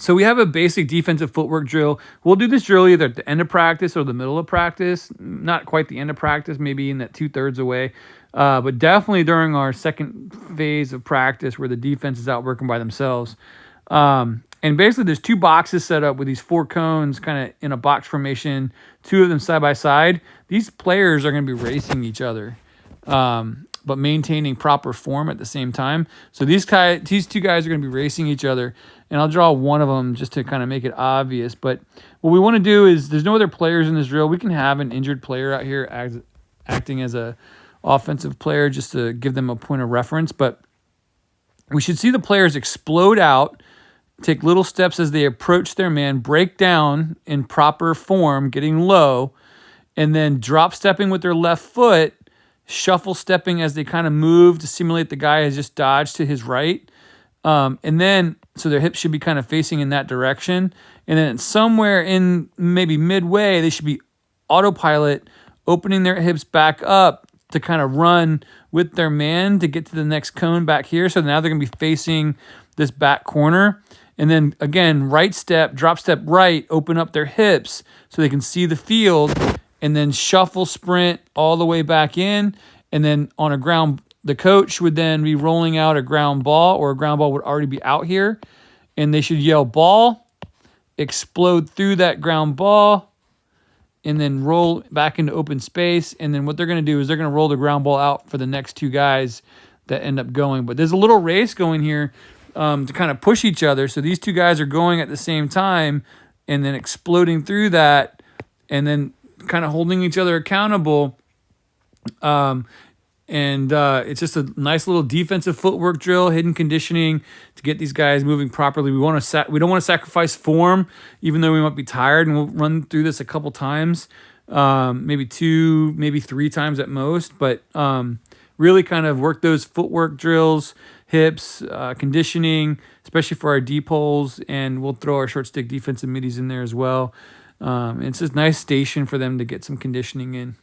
So we have a basic defensive footwork drill. We'll do this drill either at the end of practice or the middle of practice. Not quite the end of practice, maybe in that 2/3 away. But definitely during our second phase of practice where the defense is out working by themselves. And basically there's 2 boxes set up with these 4 cones kind of in a box formation, 2 of them side by side. These players are going to be racing each other, but maintaining proper form at the same time. So these 2 guys are going to be racing each other. And I'll draw one of them just to kind of make it obvious. But what we want to do is there's no other players in this drill. We can have an injured player out here acting as a offensive player just to give them a point of reference. But we should see the players explode out, take little steps as they approach their man, break down in proper form, getting low, and then drop stepping with their left foot, shuffle stepping as they kind of move to simulate the guy has just dodged to his right. And then, so their hips should be kind of facing in that direction. And then somewhere in maybe midway, they should be autopilot, opening their hips back up to kind of run with their man to get to the next cone back here. So now they're going to be facing this back corner. And then again, right step, drop step right, open up their hips so they can see the field, and then shuffle sprint all the way back in. And then on a ground, the coach would then be rolling out a ground ball, or a ground ball would already be out here. And they should yell ball, explode through that ground ball, and then roll back into open space. And then what they're going to do is they're going to roll the ground ball out for the next 2 guys that end up going. But there's a little race going here to kind of push each other. So these 2 guys are going at the same time and then exploding through that and then kind of holding each other accountable. And it's just a nice little defensive footwork drill, hidden conditioning to get these guys moving properly. We don't want to sacrifice form, even though we might be tired. And we'll run through this a couple times, maybe 2, maybe 3 times at most. But really kind of work those footwork drills, hips, conditioning, especially for our deep holes. And we'll throw our short stick defensive middies in there as well. It's a nice station for them to get some conditioning in.